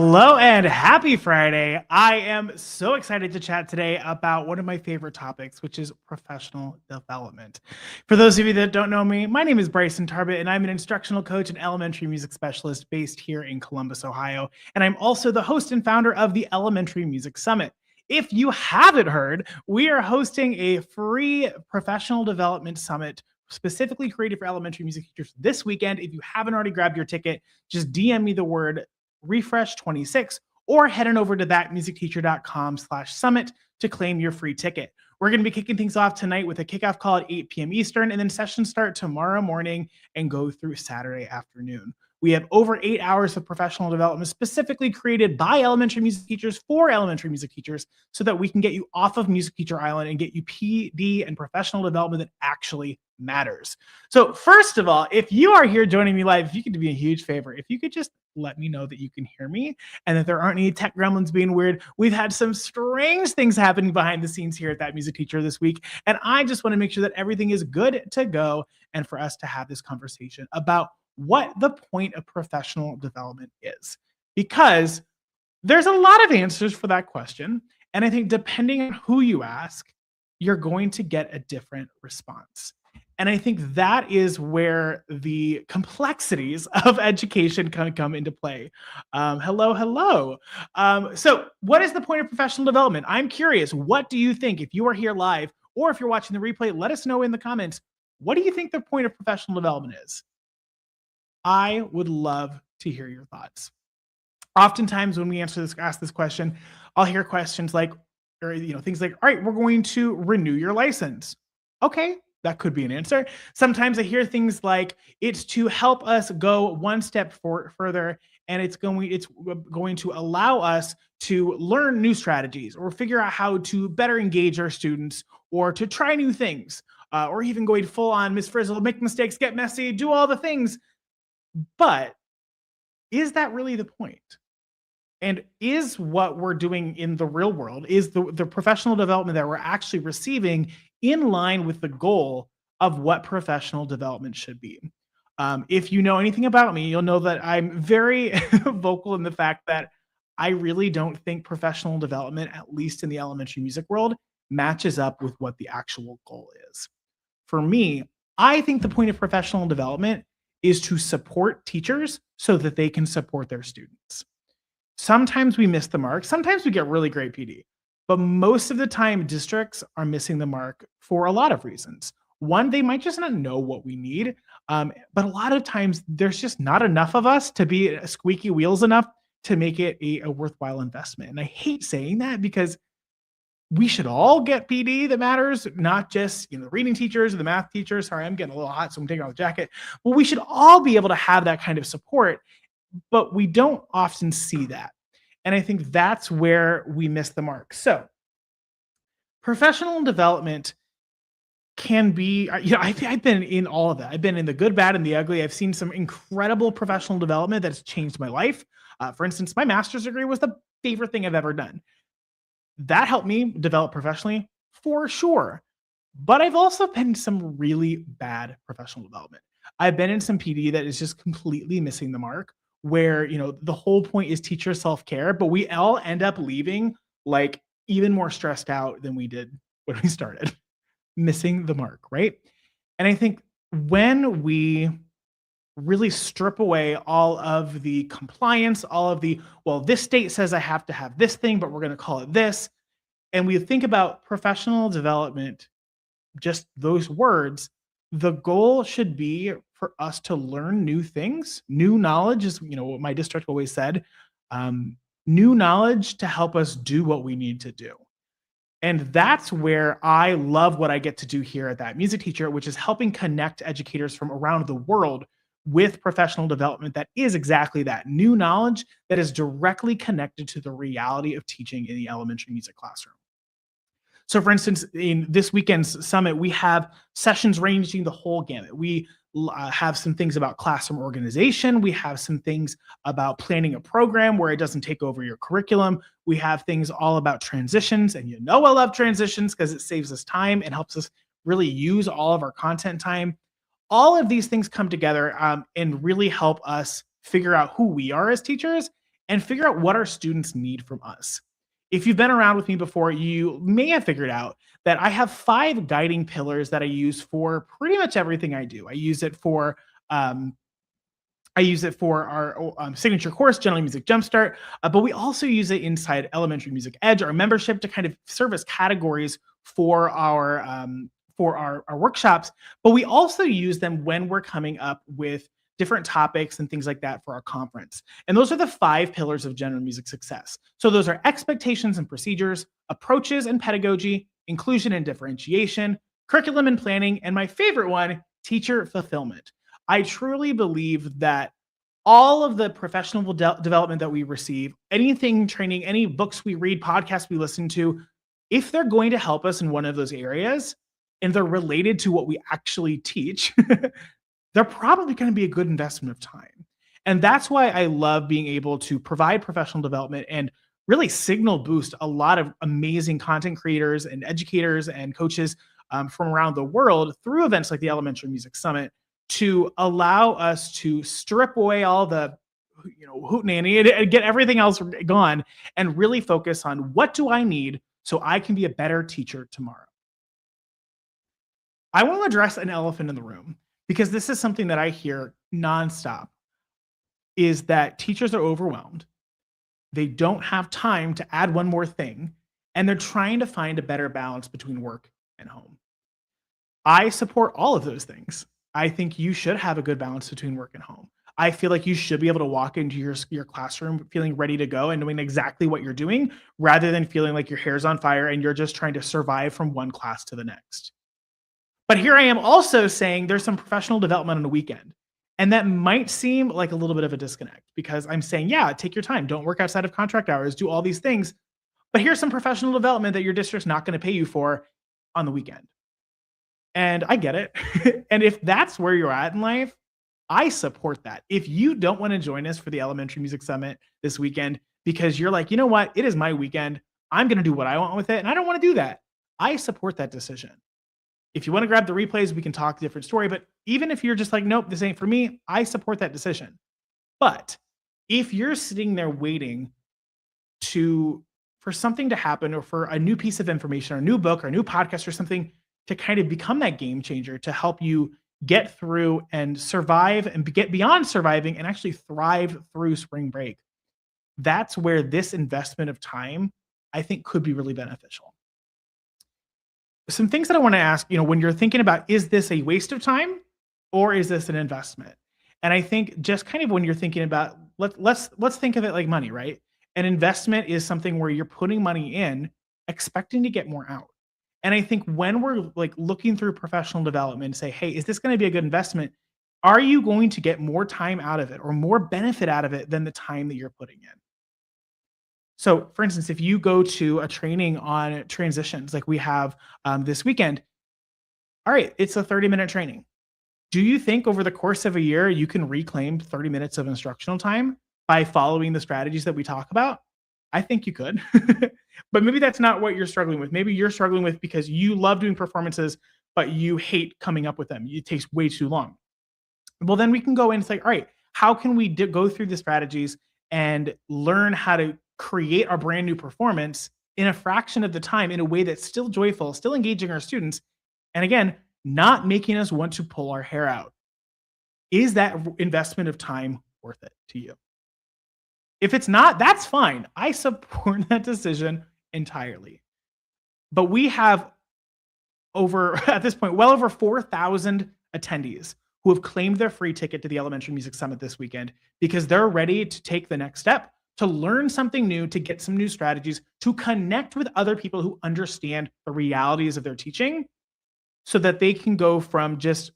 Hello and happy Friday. I am so excited to chat today about one of my favorite topics, which is professional development. For those of you that don't know me, my name is Bryson Tarbett, and I'm an instructional coach and elementary music specialist based here in Columbus, Ohio. And I'm also the host and founder of the Elementary Music Summit. If you haven't heard, we are hosting a free professional development summit specifically created for elementary music teachers this weekend. If you haven't already grabbed your ticket, just DM me the word refresh 26 or head on over to thatmusicteacher.com/summit to claim your free ticket. We're going to be kicking things off tonight with a kickoff call at 8 p.m. Eastern, and then sessions start tomorrow morning and go through Saturday afternoon. We have over 8 hours of professional development specifically created by elementary music teachers for elementary music teachers so that we can get you off of Music Teacher Island and get you PD and professional development that actually matters. So first of all, if you are here joining me live, if you could do me a huge favor, if you could just let me know that you can hear me and that there aren't any tech gremlins being weird. We've had some strange things happening behind the scenes here at That Music Teacher this week, and I just want to make sure that everything is good to go and for us to have this conversation about what the point of professional development is. Because there's a lot of answers for that question, and I think depending on who you ask, you're going to get a different response. And I think that is where the complexities of education kind of come into play. Hello. So, what is the point of professional development? I'm curious. What do you think? If you are here live or if you're watching the replay, let us know in the comments. What do you think the point of professional development is? I would love to hear your thoughts. Oftentimes, when we ask this question, I'll hear questions like, or things like, "All right, we're going to renew your license." Okay, that could be an answer. Sometimes I hear things like it's to help us go one step further, and it's going to allow us to learn new strategies or figure out how to better engage our students or to try new things, or even going full on Miss Frizzle, make mistakes, get messy, do all the things. But is that really the point? And is what we're doing in the real world, is the professional development that we're actually receiving in line with the goal of what professional development should be? If you know anything about me, you'll know that I'm very vocal in the fact that I really don't think professional development, at least in the elementary music world, matches up with what the actual goal is. For me, I think the point of professional development is to support teachers so that they can support their students. Sometimes we miss the mark. Sometimes we get really great PD. But most of the time, districts are missing the mark for a lot of reasons. One, they might just not know what we need. But a lot of times, there's just not enough of us to be squeaky wheels enough to make it a worthwhile investment. And I hate saying that because we should all get PD that matters, not just the reading teachers or the math teachers. Sorry, I'm getting a little hot, so I'm taking off the jacket. Well, we should all be able to have that kind of support, but we don't often see that. And I think that's where we miss the mark. So professional development can be, I've been in all of that. I've been in the good, bad, and the ugly. I've seen some incredible professional development that's changed my life. For instance, my master's degree was the favorite thing I've ever done. That helped me develop professionally for sure. But I've also been in some really bad professional development. I've been in some PD that is just completely missing the mark, where the whole point is teacher self-care, but we all end up leaving like even more stressed out than we did when we started. Missing the mark, right? And I think when we really strip away all of the compliance, all of the, well, this state says I have to have this thing, but we're going to call it this. And we think about professional development, just those words, the goal should be for us to learn new things. New knowledge is, what my district always said, new knowledge to help us do what we need to do. And that's where I love what I get to do here at That Music Teacher, which is helping connect educators from around the world with professional development that is exactly that, new knowledge that is directly connected to the reality of teaching in the elementary music classroom. So for instance, in this weekend's summit, we have sessions ranging the whole gamut. We have some things about classroom organization. We have some things about planning a program where it doesn't take over your curriculum. We have things all about transitions, and I love transitions because it saves us time and helps us really use all of our content time. All of these things come together and really help us figure out who we are as teachers and figure out what our students need from us. If you've been around with me before, you may have figured out that I have 5 guiding pillars that I use for pretty much everything I do. Um, I use it for our signature course, General Music Jumpstart, but we also use it inside Elementary Music Edge, our membership, to kind of serve as categories for our workshops. But we also use them when we're coming up with different topics and things like that for our conference. And those are the 5 pillars of general music success. So those are expectations and procedures, approaches and pedagogy, inclusion and differentiation, curriculum and planning, and my favorite one, teacher fulfillment. I truly believe that all of the professional development that we receive, anything training, any books we read, podcasts we listen to, if they're going to help us in one of those areas and they're related to what we actually teach, they're probably going to be a good investment of time. And that's why I love being able to provide professional development and really signal boost a lot of amazing content creators and educators and coaches from around the world through events like the Elementary Music Summit to allow us to strip away all the hootenanny and get everything else gone and really focus on what do I need so I can be a better teacher tomorrow. I want to address an elephant in the room because this is something that I hear nonstop is that teachers are overwhelmed. They don't have time to add one more thing, and they're trying to find a better balance between work and home. I support all of those things. I think you should have a good balance between work and home. I feel like you should be able to walk into your classroom feeling ready to go and knowing exactly what you're doing rather than feeling like your hair's on fire and you're just trying to survive from one class to the next. But here I am also saying there's some professional development on the weekend. And that might seem like a little bit of a disconnect because I'm saying, yeah, take your time. Don't work outside of contract hours, do all these things. But here's some professional development that your district's not going to pay you for on the weekend. And I get it. And if that's where you're at in life, I support that. If you don't want to join us for the Elementary Music Summit this weekend because you're like, you know what, it is my weekend, I'm going to do what I want with it, and I don't want to do that, I support that decision. If you want to grab the replays, we can talk a different story. But even if you're just like, nope, this ain't for me, I support that decision. But if you're sitting there waiting for something to happen or for a new piece of information or a new book or a new podcast or something to kind of become that game changer to help you get through and survive and get beyond surviving and actually thrive through spring break, that's where this investment of time, I think, could be really beneficial. Some things that I want to ask, when you're thinking about, is this a waste of time or is this an investment? And I think just kind of when you're thinking about, let's think of it like money, right? An investment is something where you're putting money in, expecting to get more out. And I think when we're like looking through professional development and say, hey, is this going to be a good investment? Are you going to get more time out of it or more benefit out of it than the time that you're putting in? So, for instance, if you go to a training on transitions like we have this weekend, all right, it's a 30-minute training. Do you think over the course of a year, you can reclaim 30 minutes of instructional time by following the strategies that we talk about? I think you could. But maybe that's not what you're struggling with. Maybe you're struggling with because you love doing performances, but you hate coming up with them. It takes way too long. Well, then we can go in and say, all right, how can we go through the strategies and learn how to create our brand new performance in a fraction of the time in a way that's still joyful, still engaging our students, and again, not making us want to pull our hair out? Is that investment of time worth it to you? If it's not, that's fine. I support that decision entirely. But we have at this point, well over 4,000 attendees who have claimed their free ticket to the Elementary Music Summit this weekend because they're ready to take the next step, to learn something new, to get some new strategies, to connect with other people who understand the realities of their teaching so that they can go from just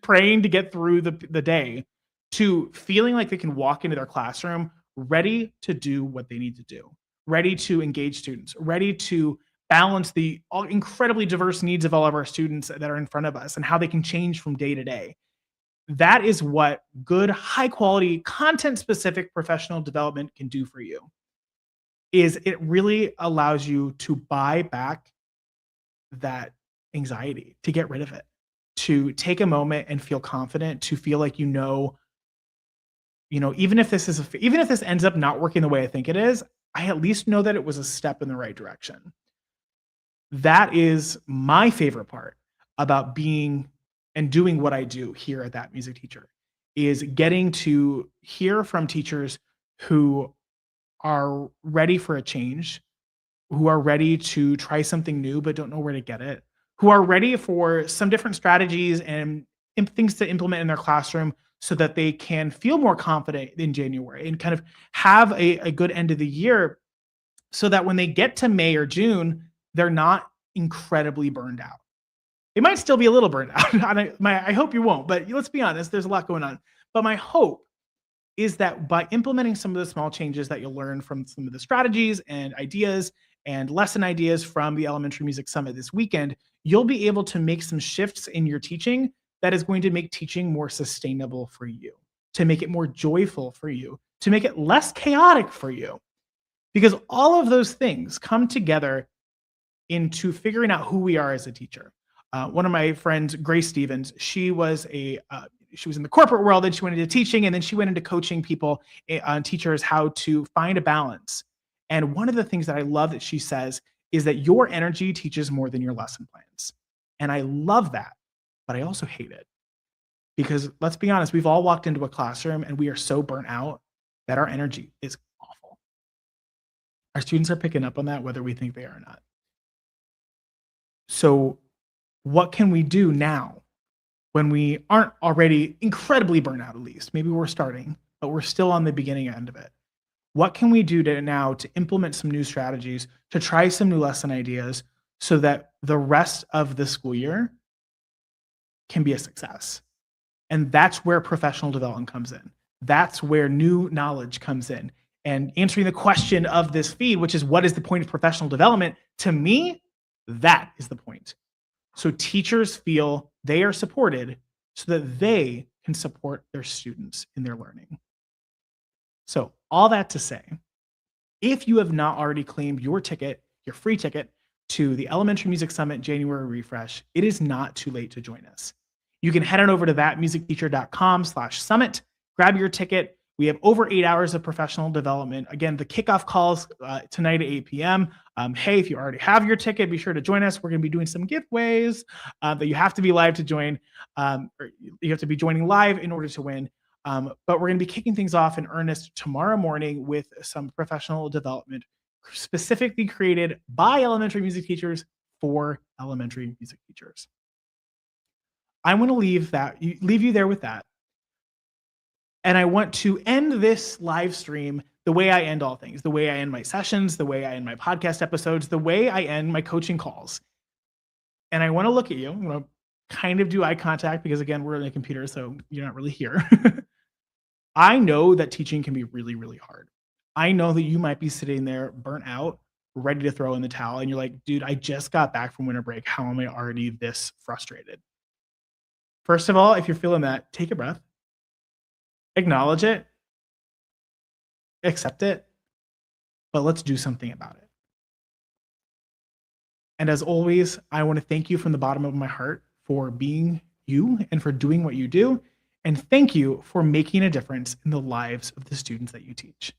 praying to get through the day to feeling like they can walk into their classroom ready to do what they need to do, ready to engage students, ready to balance the incredibly diverse needs of all of our students that are in front of us and how they can change from day to day. That is what good, high quality, content specific professional development can do for you. Is it really allows you to buy back that anxiety, to get rid of it, to take a moment and feel confident, to feel like even if this ends up not working the way I think it is, I at least know that it was a step in the right direction. That is my favorite part about being and doing what I do here at That Music Teacher, is getting to hear from teachers who are ready for a change, who are ready to try something new but don't know where to get it, who are ready for some different strategies and things to implement in their classroom so that they can feel more confident in January and kind of have a good end of the year so that when they get to May or June, they're not incredibly burned out. They might still be a little burned out. I hope you won't, but let's be honest, there's a lot going on. But my hope is that by implementing some of the small changes that you'll learn from some of the strategies and ideas and lesson ideas from the Elementary Music Summit this weekend, you'll be able to make some shifts in your teaching that is going to make teaching more sustainable for you, to make it more joyful for you, to make it less chaotic for you. Because all of those things come together into figuring out who we are as a teacher. One of my friends, Grace Stevens, she was in the corporate world, then she went into teaching, and then she went into coaching people, teachers, how to find a balance. And one of the things that I love that she says is that your energy teaches more than your lesson plans. And I love that, but I also hate it. Because let's be honest, we've all walked into a classroom and we are so burnt out that our energy is awful. Our students are picking up on that, whether we think they are or not. So what can we do now when we aren't already incredibly burnt out, at least? Maybe we're starting, but we're still on the beginning end of it. What can we do now to implement some new strategies, to try some new lesson ideas so that the rest of the school year can be a success? And that's where professional development comes in. That's where new knowledge comes in. And answering the question of this feed, which is what is the point of professional development? To me, that is the point. So teachers feel they are supported so that they can support their students in their learning. So all that to say, if you have not already claimed your ticket, your free ticket to the Elementary Music Summit January Refresh, it is not too late to join us. You can head on over to thatmusicteacher.com/summit, grab your ticket. We have over 8 hours of professional development. Again, the kickoff calls tonight at 8 p.m. Hey, if you already have your ticket, be sure to join us. We're going to be doing some giveaways that you have to be live to join. Or you have to be joining live in order to win. But we're going to be kicking things off in earnest tomorrow morning with some professional development specifically created by elementary music teachers for elementary music teachers. I want to leave you there with that. And I want to end this live stream the way I end all things, the way I end my sessions, the way I end my podcast episodes, the way I end my coaching calls. And I want to look at you. I'm going to kind of do eye contact because, again, we're on a computer, so you're not really here. I know that teaching can be really, really hard. I know that you might be sitting there burnt out, ready to throw in the towel. And you're like, dude, I just got back from winter break. How am I already this frustrated? First of all, if you're feeling that, take a breath. Acknowledge it, accept it, but let's do something about it. And as always, I want to thank you from the bottom of my heart for being you and for doing what you do. And thank you for making a difference in the lives of the students that you teach.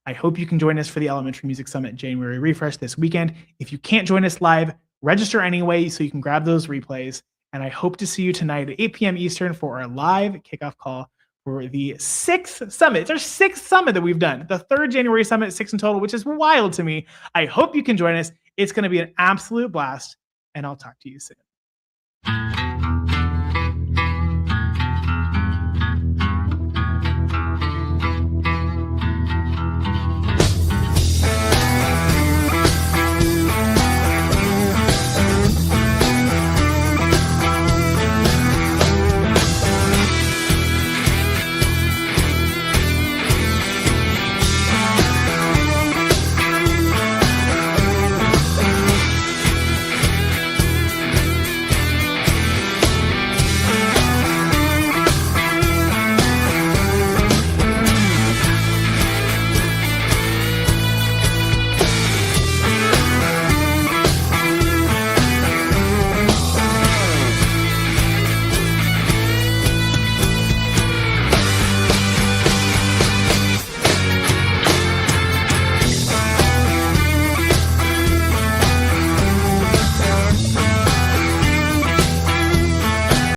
I hope you can join us for the Elementary Music Summit January Refresh this weekend. If you can't join us live, register anyway so you can grab those replays. And I hope to see you tonight at 8 p.m. Eastern for our live kickoff call for the 6th summit. It's our 6th summit that we've done. The 3rd January summit, 6 in total, which is wild to me. I hope you can join us. It's going to be an absolute blast, and I'll talk to you soon.